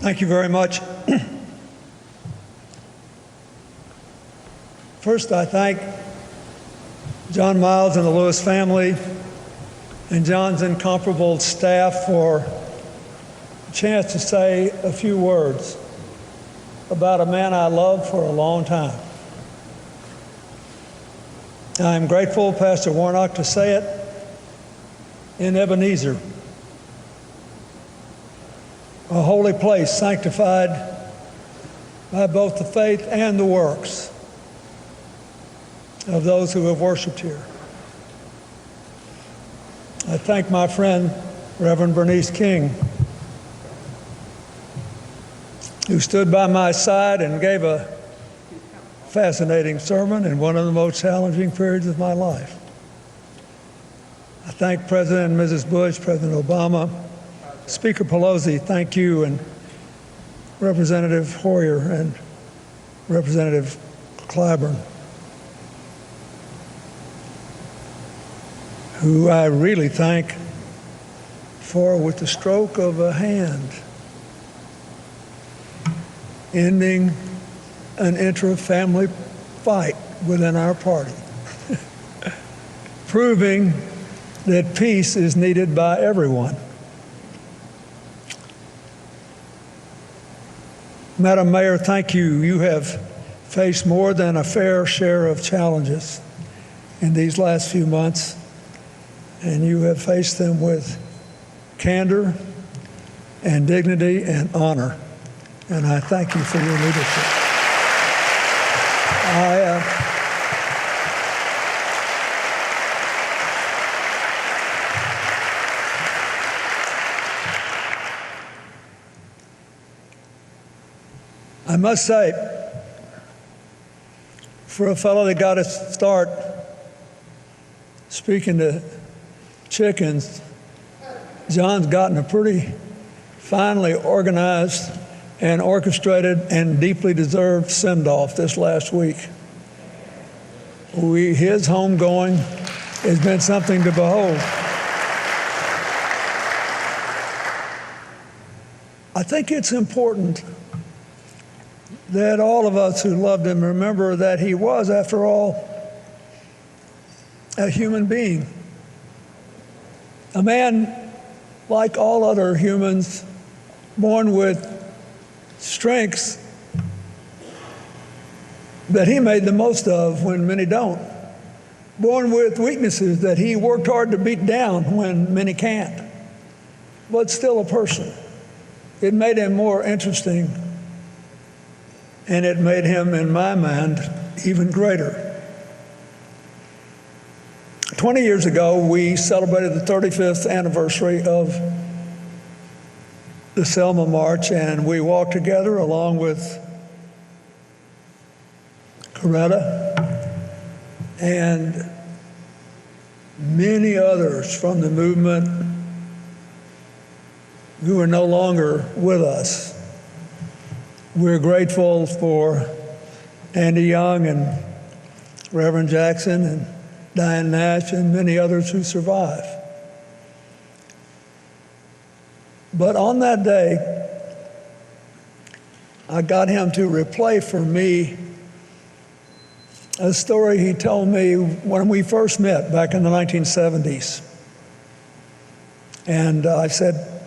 Thank you very much. First, I thank John Miles and the Lewis family and John's incomparable staff for a chance to say a few words about a man I loved for a long time. I'm grateful, Pastor Warnock, to say it in Ebenezer, a holy place sanctified by both the faith and the works of those who have worshiped here. I thank my friend, Reverend Bernice King, who stood by my side and gave a fascinating sermon in one of the most challenging periods of my life. I thank President and Mrs. Bush, President Obama, Speaker Pelosi, thank you, and Representative Hoyer and Representative Clyburn, who I really thank for, with the stroke of a hand, ending an intra-family fight within our party, proving that peace is needed by everyone. Madam Mayor, thank you. You have faced more than a fair share of challenges in these last few months, and you have faced them with candor and dignity and honor, and I thank you for your leadership. I must say, for a fellow that got his start speaking to chickens, John's gotten a pretty finely organized and orchestrated and deeply deserved send-off this last week. His homegoing has been something to behold. I think it's important that all of us who loved him remember that he was, after all, a human being. A man like all other humans, born with strengths that he made the most of when many don't. Born with weaknesses that he worked hard to beat down when many can't. But still a person. It made him more interesting, and it made him, in my mind, even greater. 20 years ago, we celebrated the 35th anniversary of the Selma March, and we walked together along with Coretta and many others from the movement who are no longer with us. We're grateful for Andy Young and Reverend Jackson and Diane Nash and many others who survive. But on that day, I got him to replay for me a story he told me when we first met back in the 1970s. And I said,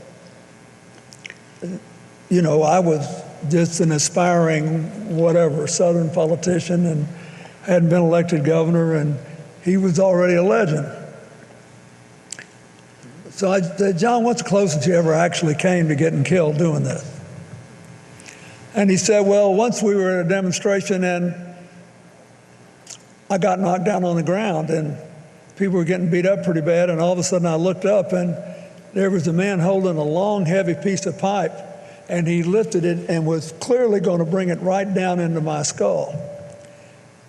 you know, I was just an aspiring whatever Southern politician and hadn't been elected governor, and he was already a legend. So I said, John, what's the closest you ever actually came to getting killed doing this? And he said, well, once we were at a demonstration and I got knocked down on the ground and people were getting beat up pretty bad, and all of a sudden I looked up and there was a man holding a long, heavy piece of pipe, and he lifted it and was clearly going to bring it right down into my skull.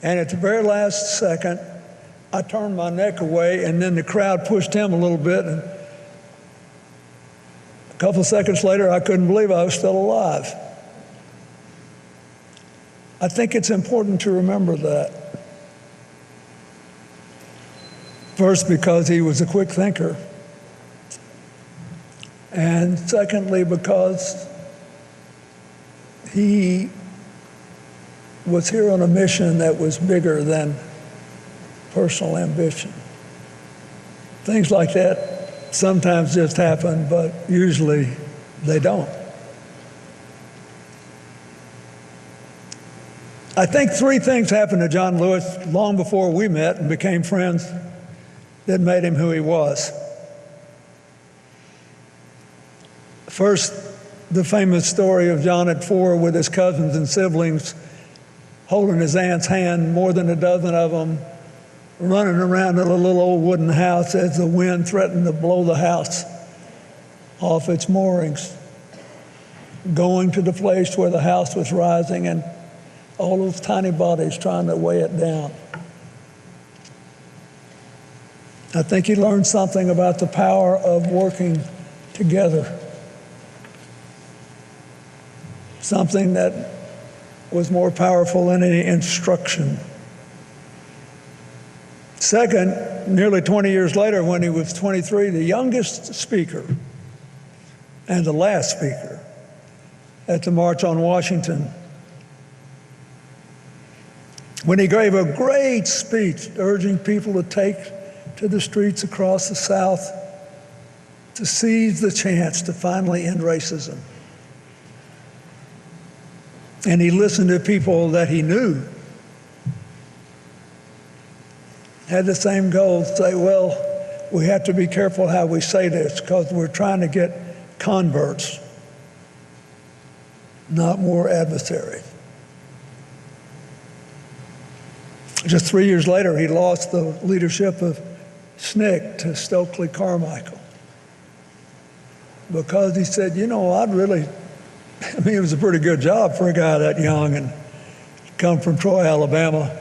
And at the very last second, I turned my neck away, and then the crowd pushed him a little bit, and a couple of seconds later, I couldn't believe I was still alive. I think it's important to remember that. First, because he was a quick thinker. And secondly, because he was here on a mission that was bigger than personal ambition. Things like that sometimes just happen, but usually they don't. I think three things happened to John Lewis long before we met and became friends that made him who he was. First, the famous story of John at 4 with his cousins and siblings holding his aunt's hand, more than a dozen of them, running around in a little old wooden house as the wind threatened to blow the house off its moorings, going to the place where the house was rising and all those tiny bodies trying to weigh it down. I think he learned something about the power of working together, something that was more powerful than any instruction. Second, nearly 20 years later, when he was 23, the youngest speaker and the last speaker at the March on Washington, when he gave a great speech urging people to take to the streets across the South to seize the chance to finally end racism. And he listened to people that he knew had the same goal, say, well, we have to be careful how we say this because we're trying to get converts, not more adversaries. Just 3 years later, he lost the leadership of SNCC to Stokely Carmichael because he said, it was a pretty good job for a guy that young and come from Troy, Alabama.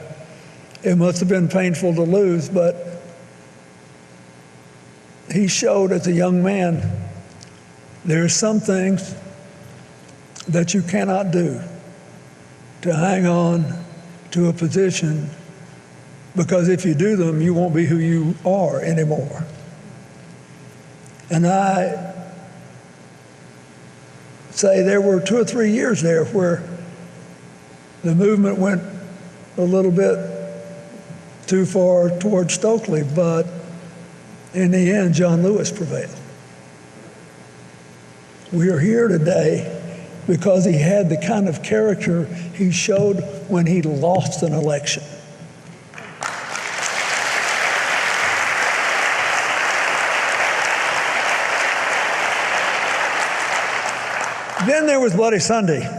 It must have been painful to lose, but he showed as a young man there are some things that you cannot do to hang on to a position, because if you do them, you won't be who you are anymore. And I say there were 2 or 3 years there where the movement went a little bit too far toward Stokely, but in the end, John Lewis prevailed. We are here today because he had the kind of character he showed when he lost an election. Then there was Bloody Sunday.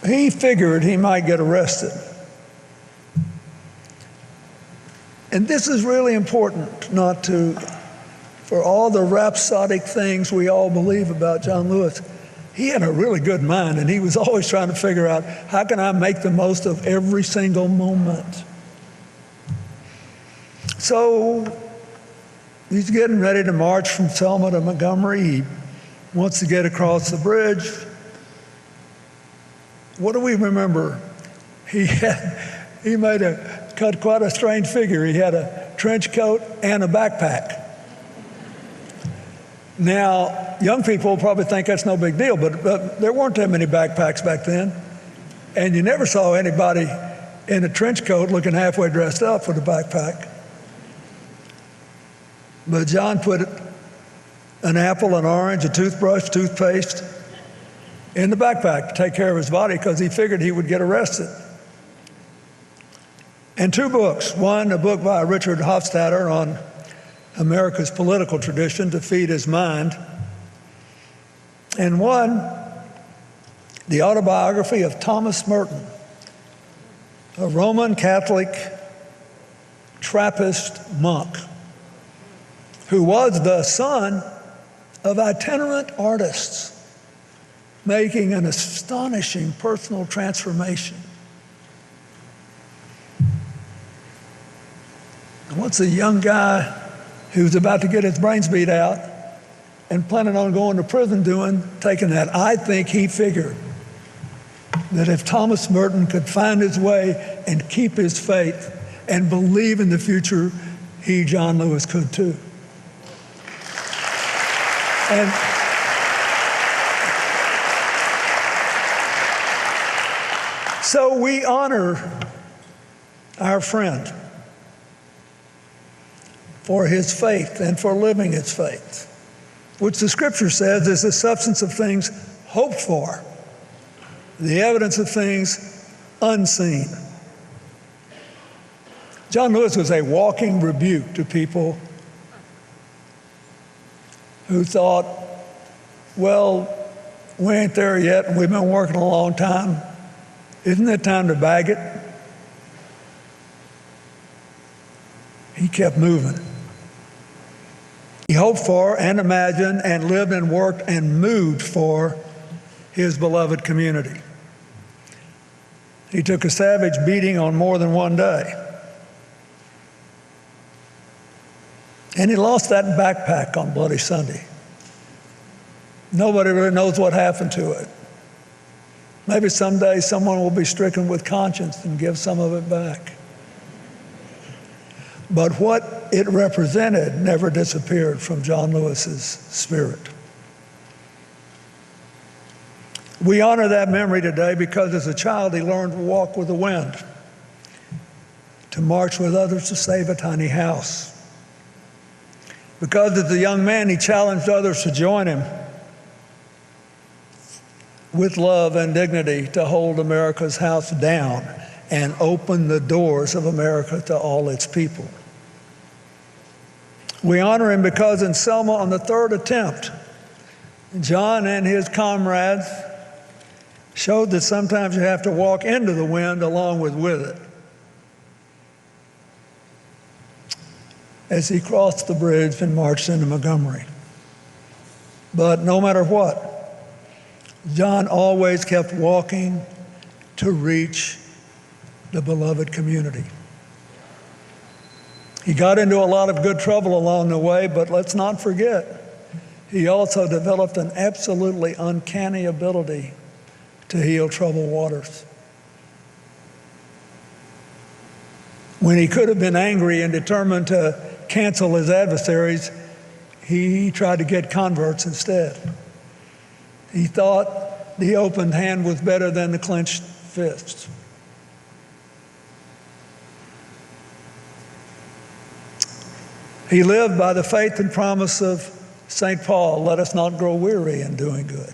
He figured he might get arrested. And this is really important, for all the rhapsodic things we all believe about John Lewis. He had a really good mind, and he was always trying to figure out, how can I make the most of every single moment? So he's getting ready to march from Selma to Montgomery. He wants to get across the bridge. What do we remember? He cut quite a strange figure. He had a trench coat and a backpack. Now, young people probably think that's no big deal, but there weren't that many backpacks back then. And you never saw anybody in a trench coat looking halfway dressed up with a backpack. But John put an apple, an orange, a toothbrush, toothpaste in the backpack to take care of his body because he figured he would get arrested. And 2 books. One, a book by Richard Hofstadter on America's political tradition to feed his mind. And one, the autobiography of Thomas Merton, a Roman Catholic Trappist monk who was the son of itinerant artists making an astonishing personal transformation. And what's a young guy who's about to get his brains beat out and planning on going to prison taking that? I think he figured that if Thomas Merton could find his way and keep his faith and believe in the future, he, John Lewis, could too. And so we honor our friend for his faith and for living his faith, which the scripture says is the substance of things hoped for, the evidence of things unseen. John Lewis was a walking rebuke to people who thought, well, we ain't there yet and we've been working a long time. Isn't it time to bag it? He kept moving. He hoped for and imagined and lived and worked and moved for his beloved community. He took a savage beating on more than one day. And he lost that backpack on Bloody Sunday. Nobody really knows what happened to it. Maybe someday someone will be stricken with conscience and give some of it back. But what it represented never disappeared from John Lewis's spirit. We honor that memory today because as a child he learned to walk with the wind, to march with others to save a tiny house. Because as a young man he challenged others to join him with love and dignity to hold America's house down and open the doors of America to all its people. We honor him because in Selma, on the third attempt, John and his comrades showed that sometimes you have to walk into the wind along with it. As he crossed the bridge and marched into Montgomery. But no matter what, John always kept walking to reach the beloved community. He got into a lot of good trouble along the way, but let's not forget, he also developed an absolutely uncanny ability to heal troubled waters. When he could have been angry and determined to cancel his adversaries, he tried to get converts instead. He thought the open hand was better than the clenched fists. He lived by the faith and promise of St. Paul, let us not grow weary in doing good,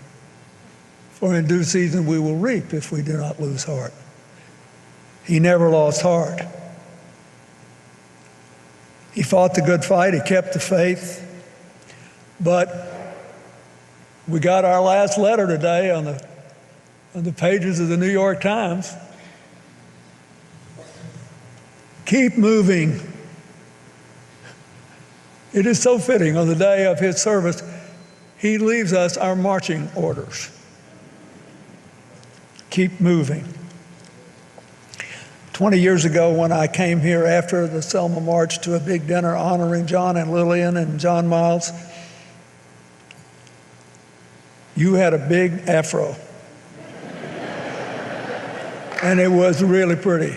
for in due season we will reap if we do not lose heart. He never lost heart. He fought the good fight, he kept the faith, but we got our last letter today on the pages of the New York Times. Keep moving. It is so fitting on the day of his service, he leaves us our marching orders. Keep moving. 20 years ago when I came here after the Selma March to a big dinner honoring John and Lillian and John Miles, you had a big afro. And it was really pretty.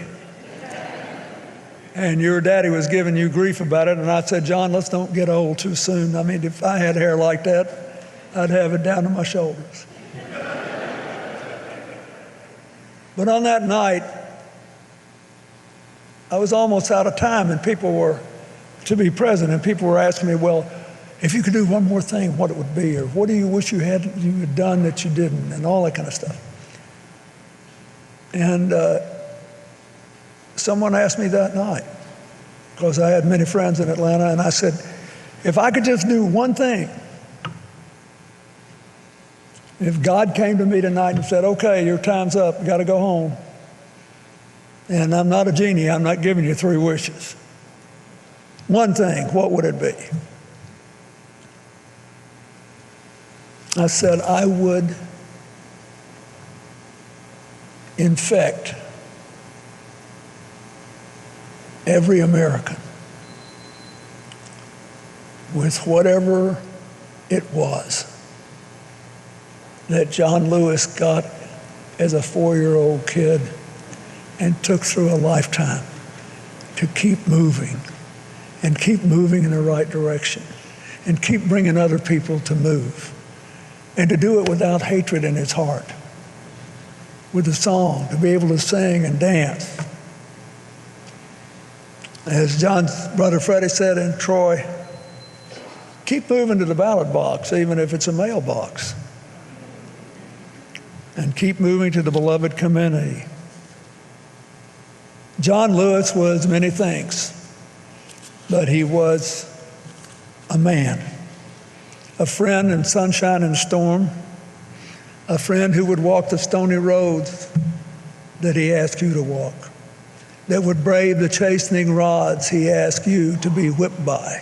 And your daddy was giving you grief about it, and I said, John, let's don't get old too soon. I mean, if I had hair like that, I'd have it down to my shoulders. But on that night, I was almost out of time, and people were to be present, and people were asking me, well, if you could do one more thing, what it would be, or what do you wish you had done that you didn't, and all that kind of stuff. And someone asked me that night, because I had many friends in Atlanta, and I said, if I could just do one thing, if God came to me tonight and said, okay, your time's up, you got to go home, and I'm not a genie, I'm not giving you 3 wishes. One thing, what would it be? I said, I would infect every American with whatever it was that John Lewis got as a 4-year-old kid and took through a lifetime to keep moving and keep moving in the right direction and keep bringing other people to move, and to do it without hatred in his heart, with a song, to be able to sing and dance. As John's brother Freddie said in Troy, keep moving to the ballot box, even if it's a mailbox, and keep moving to the beloved community. John Lewis was many things, but he was a man, a friend in sunshine and storm, a friend who would walk the stony roads that he asked you to walk, that would brave the chastening rods he asked you to be whipped by,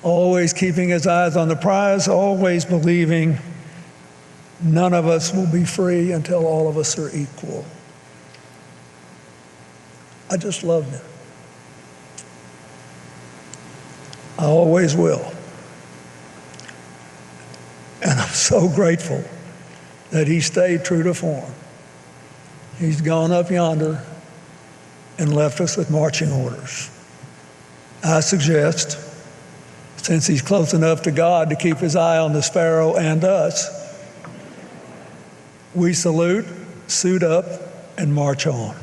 always keeping his eyes on the prize, always believing none of us will be free until all of us are equal. I just loved him. I always will. And I'm so grateful that he stayed true to form. He's gone up yonder and left us with marching orders. I suggest, since he's close enough to God to keep his eye on the sparrow and us, we salute, suit up, and march on.